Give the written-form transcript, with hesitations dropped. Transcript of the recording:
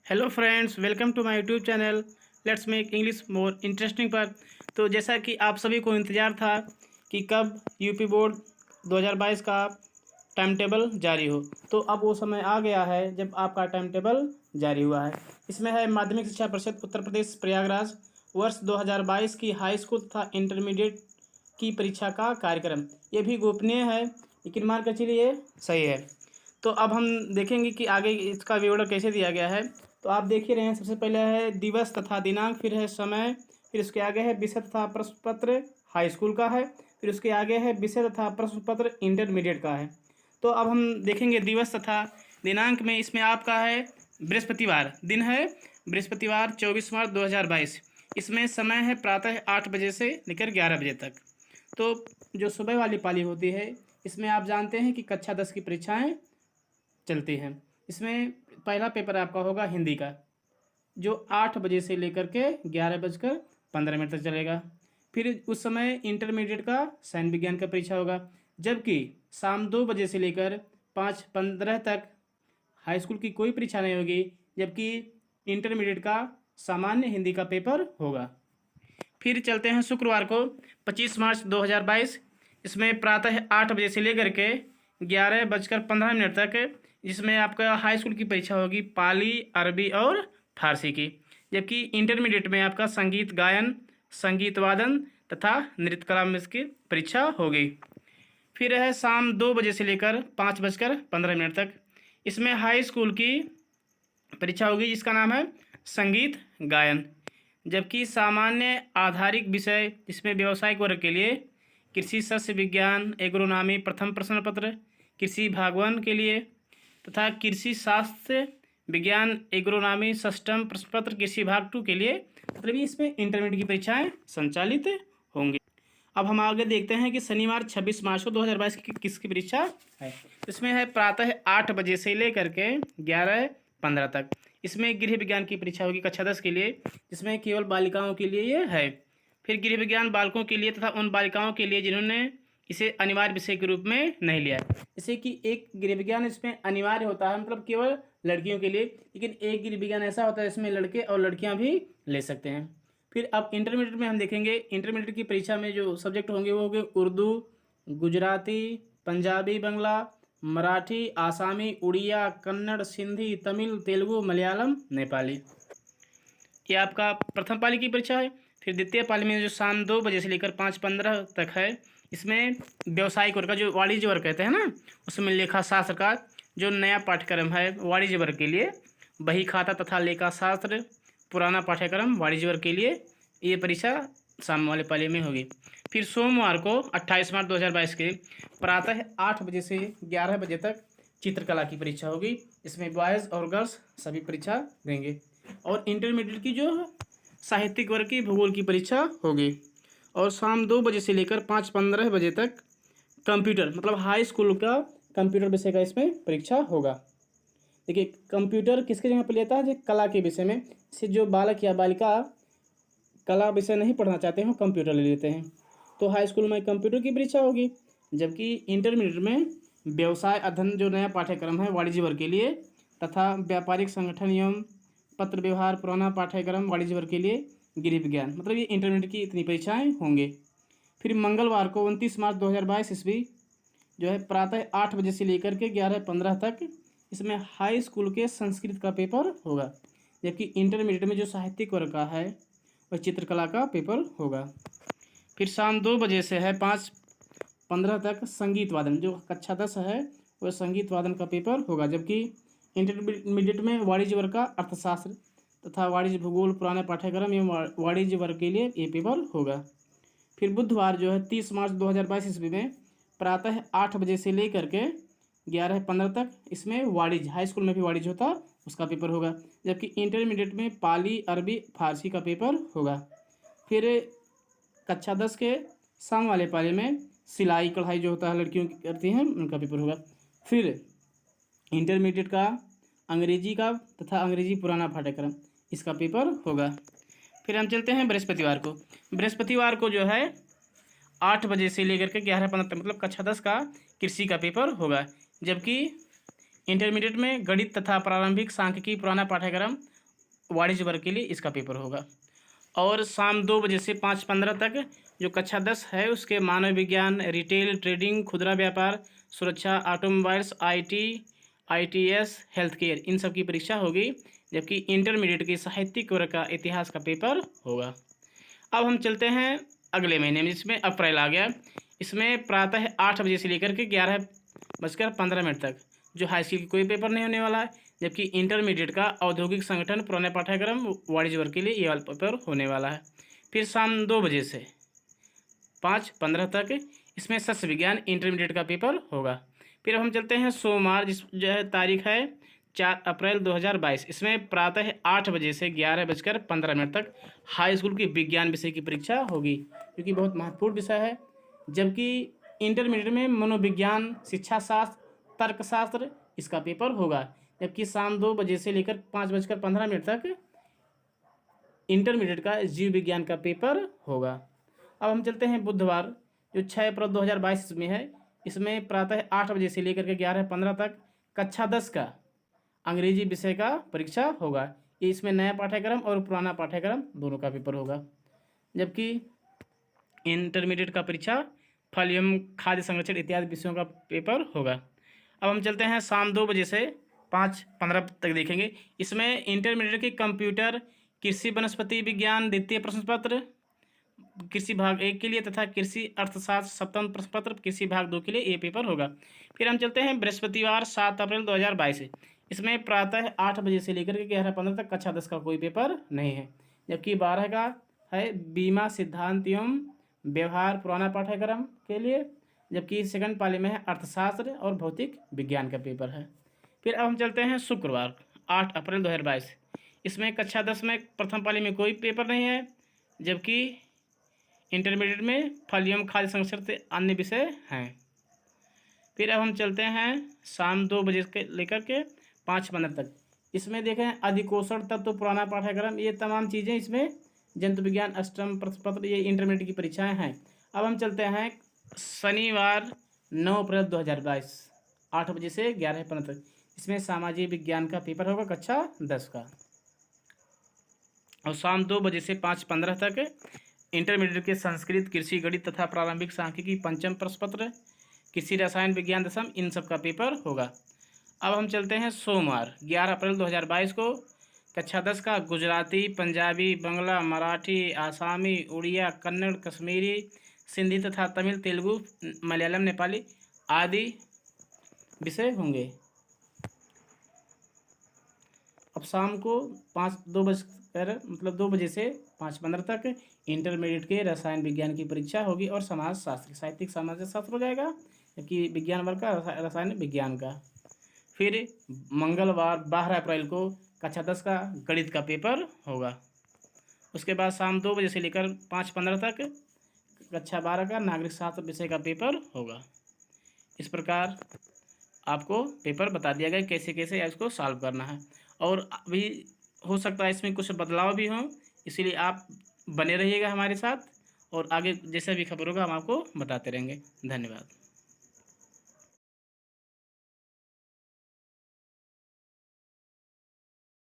Hello friends, welcome to my YouTube channel let's make English more interesting पर। तो जैसा कि आप सभी को इंतज़ार था कि कब यूपी बोर्ड 2022 का टाइम टेबल जारी हो, तो अब वो समय आ गया है जब आपका टाइम टेबल जारी हुआ है। इसमें है माध्यमिक शिक्षा परिषद उत्तर प्रदेश प्रयागराज वर्ष 2022 की हाई स्कूल तथा इंटरमीडिएट की परीक्षा का कार्यक्रम। ये भी गोपनीय है, लेकिन मान कर चलिए सही है। तो अब हम देखेंगे कि आगे इसका विवरण कैसे दिया गया है। तो आप देख ही रहे हैं, सबसे पहले है दिवस तथा दिनांक, फिर है समय, फिर उसके आगे है विषय तथा प्रश्न पत्र हाई स्कूल का है, फिर उसके आगे है विषय तथा प्रश्न पत्र इंटरमीडिएट का है। तो अब हम देखेंगे दिवस तथा दिनांक में। इसमें आपका है बृहस्पतिवार, दिन है बृहस्पतिवार 24 मार्च 2022। इसमें समय है प्रातः 8 बजे से लेकर 11 बजे तक। तो जो सुबह वाली पाली होती है, इसमें आप जानते हैं कि कक्षा 10 की परीक्षाएं चलती हैं। इसमें पहला पेपर आपका होगा हिंदी का, जो 8 बजे से लेकर के 11:15 तक चलेगा। फिर उस समय इंटरमीडिएट का सैन्य विज्ञान का परीक्षा होगा, जबकि शाम 2 बजे से लेकर 5:15 तक हाई स्कूल की कोई परीक्षा नहीं होगी, जबकि इंटरमीडिएट का सामान्य हिंदी का पेपर होगा। फिर चलते हैं शुक्रवार को 25 मार्च 2022। इसमें प्रातः 8 बजे से लेकर के 11:15 तक, जिसमें आपका हाई स्कूल की परीक्षा होगी पाली, अरबी और फारसी की। जबकि इंटरमीडिएट में आपका संगीत गायन, संगीत वादन तथा नृत्य कला में इसकी परीक्षा होगी। फिर है शाम 2 बजे से लेकर 5:15 तक। इसमें हाई स्कूल की परीक्षा होगी, जिसका नाम है संगीत गायन। जबकि सामान्य आधारिक विषय, इसमें व्यावसायिक वर्ग के लिए कृषि सस्य विज्ञान एग्रोनॉमी प्रथम प्रश्न पत्र, कृषि भागवन के लिए तथा कृषि शास्त्र विज्ञान एग्रोनॉमी षष्ठम प्रश्न पत्र कृषि भाग 2 के लिए, मतलब इसमें इंटरमीडिएट की परीक्षाएं संचालित होंगी। अब हम आगे देखते हैं कि शनिवार 26 मार्च को 2022 की किसकी परीक्षा है। इसमें है प्रातः 8 बजे से लेकर के 11:15 तक। इसमें गृह विज्ञान की परीक्षा होगी कक्षा 10 के लिए, जिसमें केवल बालिकाओं के लिए ये है। फिर गृह विज्ञान बालकों के लिए तथा उन बालिकाओं के लिए जिन्होंने इसे अनिवार्य विषय के रूप में नहीं लिया। जैसे कि एक गृह विज्ञान इसमें अनिवार्य होता है, मतलब केवल लड़कियों के लिए, लेकिन एक गृह विज्ञान ऐसा होता है इसमें लड़के और लड़कियां भी ले सकते हैं। फिर अब इंटरमीडिएट में हम देखेंगे, इंटरमीडिएट की परीक्षा में जो सब्जेक्ट होंगे वो होंगे उर्दू, गुजराती, पंजाबी, बांग्ला, मराठी, आसामी, उड़िया, कन्नड़, सिंधी, तमिल, तेलुगु, मलयालम, नेपाली। ये आपका प्रथम पाली की परीक्षा है। फिर द्वितीय पाली में जो शाम 2 बजे से लेकर 5:15 तक है, इसमें व्यावसायिक वर्ग का, जो वाणिज्य वर्ग कहते हैं ना, उसमें लेखा शास्त्र का जो नया पाठ्यक्रम है वाणिज्य वर्ग के लिए, बही खाता तथा लेखा शास्त्र पुराना पाठ्यक्रम वाणिज्य वर्ग के लिए, ये परीक्षा शाम वाले पाली में होगी। फिर सोमवार को 28 मार्च 2022 के प्रातः 8 बजे से 11 बजे तक चित्रकला की परीक्षा होगी। इसमें बॉयज़ और गर्ल्स सभी परीक्षा देंगे। और इंटरमीडिएट की जो साहित्यिक वर्ग की भूगोल की परीक्षा होगी। और शाम 2 बजे से लेकर 5:15 बजे तक कंप्यूटर, मतलब हाई स्कूल का कंप्यूटर विषय का इसमें परीक्षा होगा। देखिए, कंप्यूटर किसके जगह पर लेता है, जो कला के विषय में से जो बालक या बालिका कला विषय नहीं पढ़ना चाहते हैं वो कंप्यूटर ले लेते हैं। तो हाई स्कूल में कंप्यूटर की परीक्षा होगी, जबकि इंटरमीडिएट में व्यवसाय अध्ययन जो नया पाठ्यक्रम है वाणिज्य वर्ग के लिए, तथा व्यापारिक संगठन एवं पत्र व्यवहार पुराना पाठ्यक्रम वाणिज्य वर्ग के लिए, गृह विज्ञान, मतलब ये इंटरमीडिएट की इतनी परीक्षाएं होंगे। फिर मंगलवार को 29 मार्च 2022 ईस्वी जो है प्रातः 8 बजे से लेकर के 11:15 तक, इसमें हाई स्कूल के संस्कृत का पेपर होगा। जबकि इंटरमीडिएट में जो साहित्यिक वर्ग का है वह चित्रकला का पेपर होगा। फिर शाम 2 बजे से है 5:15 तक संगीत वादन, जो कक्षा 10 है वह संगीत वादन का पेपर होगा। जबकि इंटरमीडिएट में वाणिज्य वर्ग का अर्थशास्त्र तथा वाणिज्य भूगोल पुराने पाठ्यक्रम एवं वाणिज्य वर्ग के लिए ये पेपर होगा। फिर बुधवार जो है 30 मार्च 2022 ईस्वी में प्रातः 8 बजे से लेकर के 11:15 तक, इसमें वाणिज्य, हाई स्कूल में भी वाणिज्य होता उसका पेपर होगा। जबकि इंटरमीडिएट में पाली, अरबी, फारसी का पेपर होगा। फिर कक्षा 10 के शाम वाले पाली में सिलाई कढ़ाई जो होता है लड़कियों की करती हैं उनका पेपर होगा। फिर इंटरमीडिएट का अंग्रेजी का तथा अंग्रेजी पुराना पाठ्यक्रम, इसका पेपर होगा। फिर हम चलते हैं बृहस्पतिवार को। बृहस्पतिवार को जो है 8 बजे से लेकर के 11:15 तक, मतलब कक्षा 10 का कृषि का पेपर होगा। जबकि इंटरमीडिएट में गणित तथा प्रारंभिक सांख्यिकी पुराना पाठ्यक्रम वाणिज्य वर्ग के लिए इसका पेपर होगा। और शाम 2 बजे से 5:15 तक जो कक्षा 10 है उसके मानव विज्ञान, रिटेल, ट्रेडिंग, खुदरा व्यापार, सुरक्षा, automobiles, IT, ITS, health care, इन सब की परीक्षा होगी। जबकि इंटरमीडिएट के साहित्यिक वर्ग का इतिहास का पेपर होगा। अब हम चलते हैं अगले महीने में, जिसमें अप्रैल आ गया। इसमें प्रातः 8 बजे से लेकर के 11:15 तक जो हाई स्कूल की कोई पेपर नहीं होने वाला है। जबकि इंटरमीडिएट का औद्योगिक संगठन, पुराने पाठ्यक्रम, वाणिज्य वर्ग के लिए ये वाला पेपर होने वाला है। फिर शाम 2 बजे से 5:15 तक इसमें सस्य विज्ञान इंटरमीडिएट का पेपर होगा। फिर अब हम चलते हैं सोमवार, जिस जो है तारीख है 4 अप्रैल 2022। इसमें प्रातः 8 बजे से 11:15 तक हाई स्कूल की विज्ञान विषय की परीक्षा होगी, क्योंकि बहुत महत्वपूर्ण विषय है। जबकि इंटरमीडिएट में मनोविज्ञान, शिक्षा शास्त्र, तर्कशास्त्र इसका पेपर होगा। जबकि शाम 2 बजे से लेकर 5:15 तक इंटरमीडिएट का जीव विज्ञान का पेपर होगा। अब हम चलते हैं बुधवार, जो 6 अप्रैल 2022 में है। इसमें प्रातः 8 बजे से लेकर के 11:15 तक कक्षा 10 का अंग्रेजी विषय का परीक्षा होगा। ये इसमें नया पाठ्यक्रम और पुराना पाठ्यक्रम दोनों का पेपर होगा। जबकि इंटरमीडिएट का परीक्षा फल एवं खाद्य संरक्षण इत्यादि विषयों का पेपर होगा। अब हम चलते हैं शाम 2 बजे से 5:15 तक देखेंगे। इसमें इंटरमीडिएट की कंप्यूटर, कृषि वनस्पति विज्ञान द्वितीय प्रश्न पत्र कृषि भाग 1 के लिए तथा कृषि अर्थशास्त्र सप्तम प्रश्न पत्र कृषि भाग 2 के लिए ये पेपर होगा। फिर हम चलते हैं बृहस्पतिवार 7 अप्रैल 2022। इसमें प्रातः 8 बजे से लेकर के 11:15 तक कक्षा 10 का कोई पेपर नहीं है। जबकि 12 का है बीमा सिद्धांत एवं व्यवहार, पुराना पाठ्यक्रम के लिए। जबकि सेकंड पाली में है अर्थशास्त्र और भौतिक विज्ञान का पेपर है। फिर अब हम चलते हैं शुक्रवार 8 अप्रैल 2022। इसमें कक्षा 10 में प्रथम पाली में कोई पेपर नहीं है। जबकि इंटरमीडिएट में फल एवं खाद्य संरक्षण से अन्य विषय हैं। फिर अब हम चलते हैं शाम 2 बजे के लेकर के 5:15 तक। इसमें देखें अधिकोषण तत्व, पुराना पाठ्यक्रम, ये तमाम चीज़ें इसमें जंतु विज्ञान अष्टम प्रश्न पत्र, ये इंटरमीडिएट की परीक्षाएं हैं। अब हम चलते हैं शनिवार 9 अप्रैल 2022 8 बजे से 11:15 तक। इसमें सामाजिक विज्ञान का पेपर होगा कक्षा 10 का। और शाम 2 बजे से 5:15 तक इंटरमीडिएट के संस्कृत, कृषि, गणित तथा प्रारंभिक सांख्यिकी पंचम प्रश्न पत्र, कृषि रसायन विज्ञान दशम, इन सब का पेपर होगा। अब हम चलते हैं सोमवार 11 अप्रैल 2022 को कक्षा 10 का गुजराती, पंजाबी, बंगला, मराठी, आसामी, उड़िया, कन्नड़, कश्मीरी, सिंधी तथा तमिल, तेलुगु, मलयालम, नेपाली आदि विषय होंगे। अब शाम को 2 बजे से 5:15 तक इंटरमीडिएट के रसायन विज्ञान की परीक्षा होगी और समाज शास्त्र, साहित्यिक समाज शास्त्र हो जाएगा, जबकि विज्ञान वर्ग का रसायन विज्ञान का। फिर मंगलवार 12 अप्रैल को कक्षा 10 का गणित का पेपर होगा। उसके बाद शाम 2 बजे से लेकर 5:15 तक कक्षा 12 का नागरिक शास्त्र विषय का पेपर होगा। इस प्रकार आपको पेपर बता दिया गया कैसे कैसे इसको सॉल्व करना है। और अभी हो सकता है इसमें कुछ बदलाव भी हों, इसीलिए आप बने रहिएगा हमारे साथ और आगे जैसा भी खबर होगा हम आपको बताते रहेंगे। धन्यवाद।